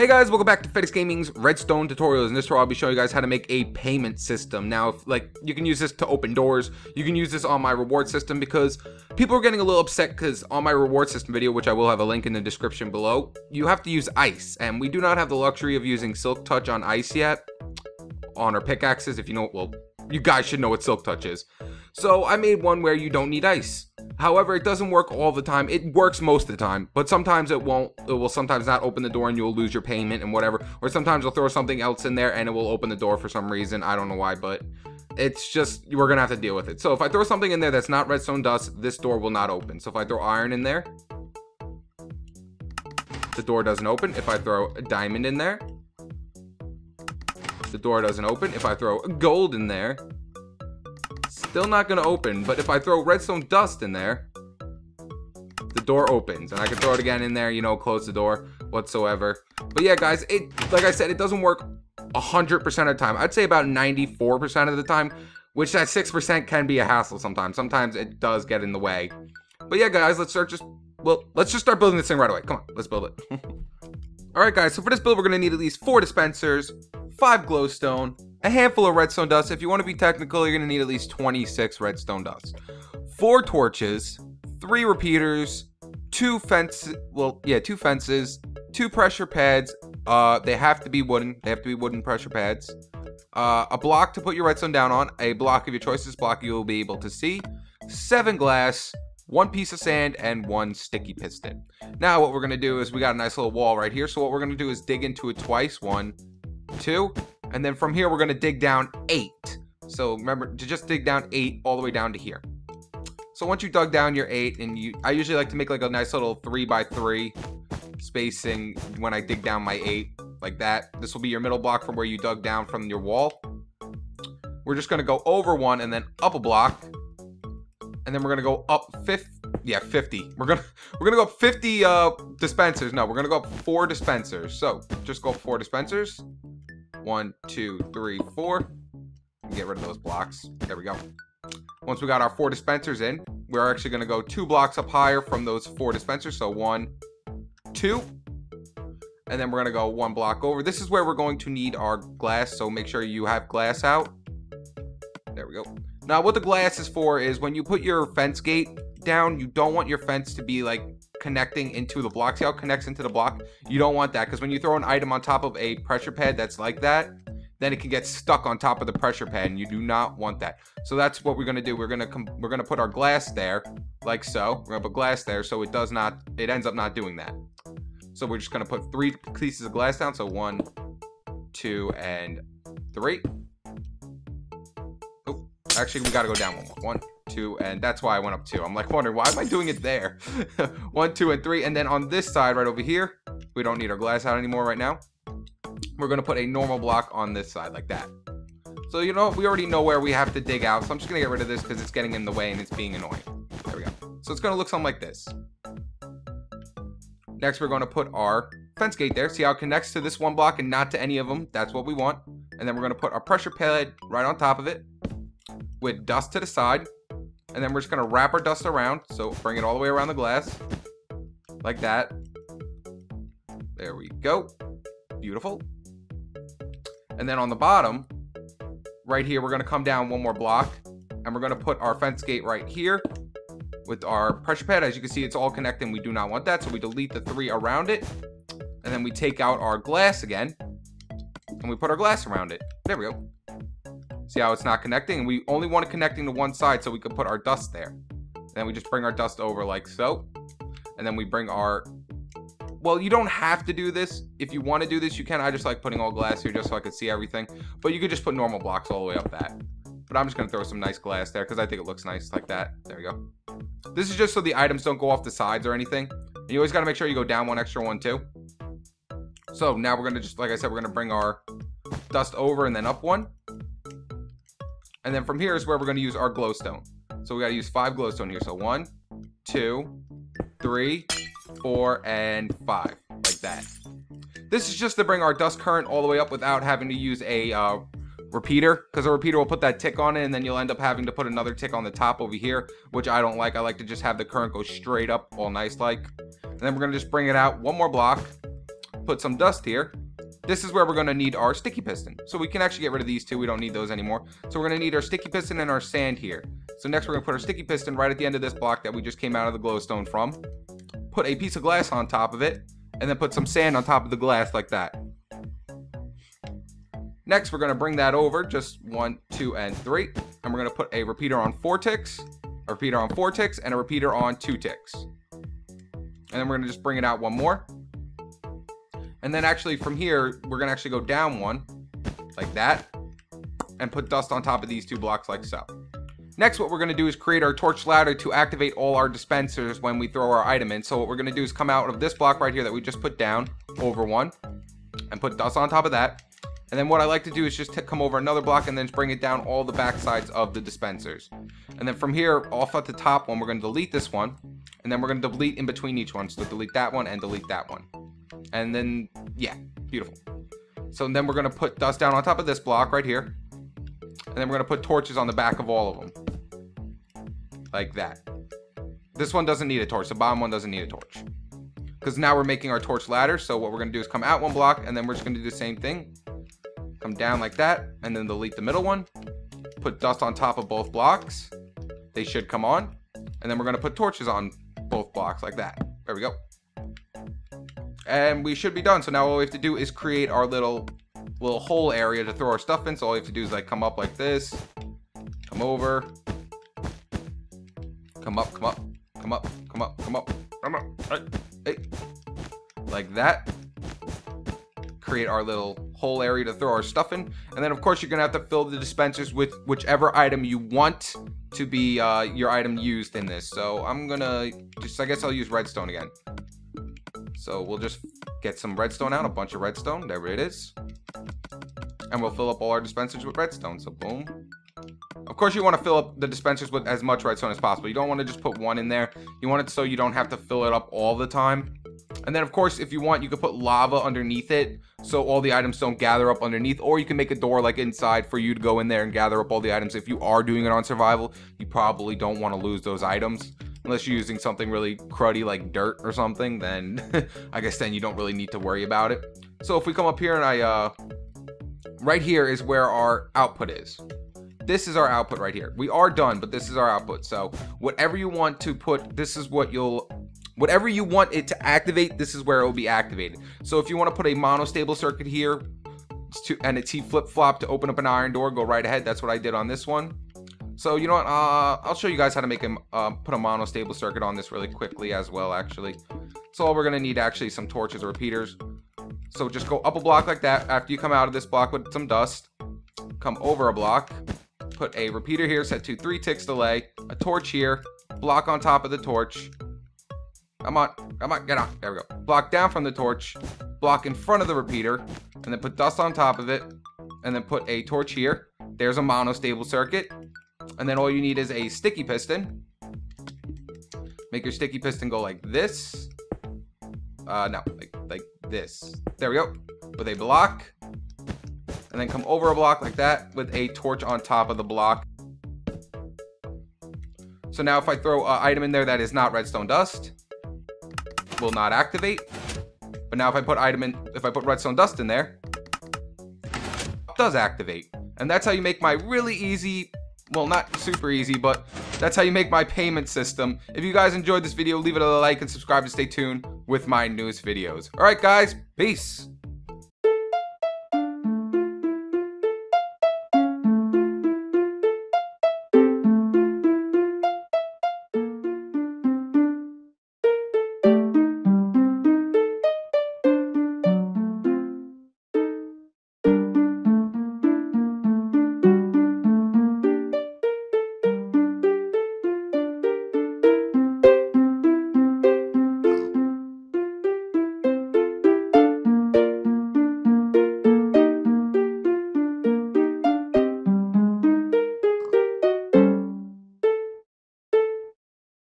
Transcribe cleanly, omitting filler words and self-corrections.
Hey guys, welcome back to FedEx Gaming's Redstone tutorials. In this tutorial, I'll be showing you guys how to make a payment system. Now, you can use this to open doors. You can use this on my reward system because people are getting a little upset because on my reward system video, which I will have a link in the description below, you have to use ice. And we do not have the luxury of using Silk Touch on ice yet on our pickaxes. If you know, well, you guys should know what Silk Touch is. So I made one where you don't need ice. However, it doesn't work all the time. It works most of the time, but sometimes it won't. It will sometimes not open the door and you'll lose your payment and whatever. Or sometimes I'll throw something else in there and it will open the door for some reason. I don't know why, but it's just, we're gonna have to deal with it. So if I throw something in there that's not redstone dust, this door will not open. So if I throw iron in there, the door doesn't open. If I throw a diamond in there, the door doesn't open. If I throw gold in there, still not gonna open. But if I throw redstone dust in there, the door opens, and I can throw it again in there, you know, close the door whatsoever. But yeah, guys, like I said, it doesn't work 100% of the time. I'd say about 94% of the time, which that 6% can be a hassle sometimes. Sometimes it does get in the way. But yeah, guys, let's just start building this thing right away. Come on, let's build it. All right, guys, so for this build, we're gonna need at least 4 dispensers, 5 glowstone, a handful of redstone dust. If you want to be technical, you're going to need at least 26 redstone dust, 4 torches, 3 repeaters, 2 fences, 2 pressure pads. They have to be wooden. They have to be wooden pressure pads. A block to put your redstone down on, a block of your choice. This block you'll be able to see. 7 glass, 1 piece of sand, and 1 sticky piston. Now what we're going to do is we got a nice little wall right here. So what we're going to do is dig into it twice. 1, 2. And then from here, we're going to dig down 8. So remember to just dig down 8 all the way down to here. So once you dug down your 8, and I usually like to make like a nice little 3x3 spacing when I dig down my 8 like that. This will be your middle block from where you dug down from your wall. We're just going to go over 1 and then up a block. And then we're going to go up 50. We're going to go up 50 dispensers. No, we're going to go up 4 dispensers. So just go up 4 dispensers. 1, 2, 3, 4. Get rid of those blocks. There we go. Once we got our 4 dispensers in, we're actually going to go 2 blocks up higher from those 4 dispensers. So 1, 2. And then we're going to go 1 block over. This is where we're going to need our glass. So make sure you have glass out. There we go. Now what the glass is for is when you put your fence gate down, you don't want your fence to be like connecting into the block. See how it connects into the block? You don't want that, because when you throw an item on top of a pressure pad that's like that, then it can get stuck on top of the pressure pad, and you do not want that. So that's what we're gonna do. We're gonna put our glass there, like so. We're gonna put glass there so it ends up not doing that. So we're just gonna put 3 pieces of glass down. So 1, 2, and 3. Oh, actually, we gotta go down 1 more. 1, 2, and that's why I went up 2. I'm like wondering, why am I doing it there? 1, 2, and 3. And then on this side right over here, we don't need our glass out anymore right now. We're going to put a normal block on this side like that. So, you know, we already know where we have to dig out. So I'm just going to get rid of this because it's getting in the way and it's being annoying. There we go. So it's going to look something like this. Next, we're going to put our fence gate there. See how it connects to this 1 block and not to any of them? That's what we want. And then we're going to put our pressure pad right on top of it with dust to the side. And then we're just going to wrap our dust around. So bring it all the way around the glass. Like that. There we go. Beautiful. And then on the bottom, right here, we're going to come down 1 more block. And we're going to put our fence gate right here with our pressure pad. As you can see, it's all connecting. We do not want that. So we delete the 3 around it. And then we take out our glass again. And we put our glass around it. There we go. See how it's not connecting? And we only want it connecting to one side so we can put our dust there. And then we just bring our dust over like so. And then we bring our... Well, you don't have to do this. If you want to do this, you can. I just like putting all glass here just so I can see everything. But you could just put normal blocks all the way up that. But I'm just going to throw some nice glass there because I think it looks nice like that. There we go. This is just so the items don't go off the sides or anything. And you always got to make sure you go down 1 extra 1 too. So now we're going to just, like I said, we're going to bring our dust over and then up 1. And then from here is where we're going to use our glowstone. So we got to use 5 glowstone here. So 1, 2, 3, 4, and 5. Like that. This is just to bring our dust current all the way up without having to use a repeater. Because a repeater will put that tick on it, and then you'll end up having to put another tick on the top over here, which I don't like. I like to just have the current go straight up all nice like. And then we're going to just bring it out 1 more block. put some dust here. This is where we're going to need our sticky piston. So we can actually get rid of these two. We don't need those anymore. So we're going to need our sticky piston and our sand here. So next we're going to put our sticky piston right at the end of this block that we just came out of the glowstone from. Put a piece of glass on top of it. And then put some sand on top of the glass like that. Next we're going to bring that over just 1, 2, and 3. And we're going to put a repeater on 4 ticks. A repeater on 4 ticks. And a repeater on 2 ticks. And then we're going to just bring it out one more. And then actually from here, we're going to actually go down one, like that, and put dust on top of these 2 blocks like so. Next, what we're going to do is create our torch ladder to activate all our dispensers when we throw our item in. So what we're going to do is come out of this block right here that we just put down over one, and put dust on top of that. And then what I like to do is just come over another block and then just bring it down all the back sides of the dispensers. And then from here, off at the top one, we're going to delete this one, and then we're going to delete in between each one. So delete that one and delete that one. And then, yeah, beautiful. So then we're going to put dust down on top of this block right here. And then we're going to put torches on the back of all of them. Like that. This one doesn't need a torch. The bottom one doesn't need a torch. Because now we're making our torch ladder. So what we're going to do is come out one block. And then we're just going to do the same thing. Come down like that. And then delete the middle one. Put dust on top of both blocks. They should come on. And then we're going to put torches on both blocks like that. There we go. And we should be done. So now all we have to do is create our little hole area to throw our stuff in. So all you have to do is like come up like this, come over, come up, come up, come up, come up, come up, come up, hey, like that. Create our little hole area to throw our stuff in. And then of course you're gonna have to fill the dispensers with whichever item you want to be your item used in this. So I'm gonna I guess I'll use redstone again. So we'll just get some redstone out, a bunch of redstone. There it is. And we'll fill up all our dispensers with redstone. So boom. Of course, you want to fill up the dispensers with as much redstone as possible. You don't want to just put one in there. You want it so you don't have to fill it up all the time. And then, of course, if you want, you could put lava underneath it so all the items don't gather up underneath. Or you can make a door like inside for you to go in there and gather up all the items. If you are doing it on survival, you probably don't want to lose those items. Unless you're using something really cruddy like dirt or something, then I guess then you don't really need to worry about it. So if we come up here and right here is where our output is. This is our output right here. We are done, but this is our output. So whatever you want to put, this is what whatever you want it to activate, this is where it will be activated. So if you want to put a monostable circuit here and a T flip-flop to open up an iron door, go right ahead. That's what I did on this one. So you know what, I'll show you guys how to make put a monostable circuit on this really quickly as well, actually. So all we're going to need actually some torches or repeaters. So just go up a block like that. After you come out of this block with some dust, come over a block, put a repeater here, set to 3 ticks delay, a torch here, block on top of the torch. Come on, get on. There we go. Block down from the torch, block in front of the repeater, and then put dust on top of it, and then put a torch here. There's a monostable circuit. And then all you need is a sticky piston. Make your sticky piston go like this. No, like this. There we go. With a block. And then come over a block like that with a torch on top of the block. So now if I throw an item in there that is not redstone dust, it will not activate. But now if I put redstone dust in there, it does activate. And that's how you make my really easy, well, not super easy, but that's how you make my payment system. If you guys enjoyed this video, leave it a like and subscribe to stay tuned with my newest videos. All right, guys, peace.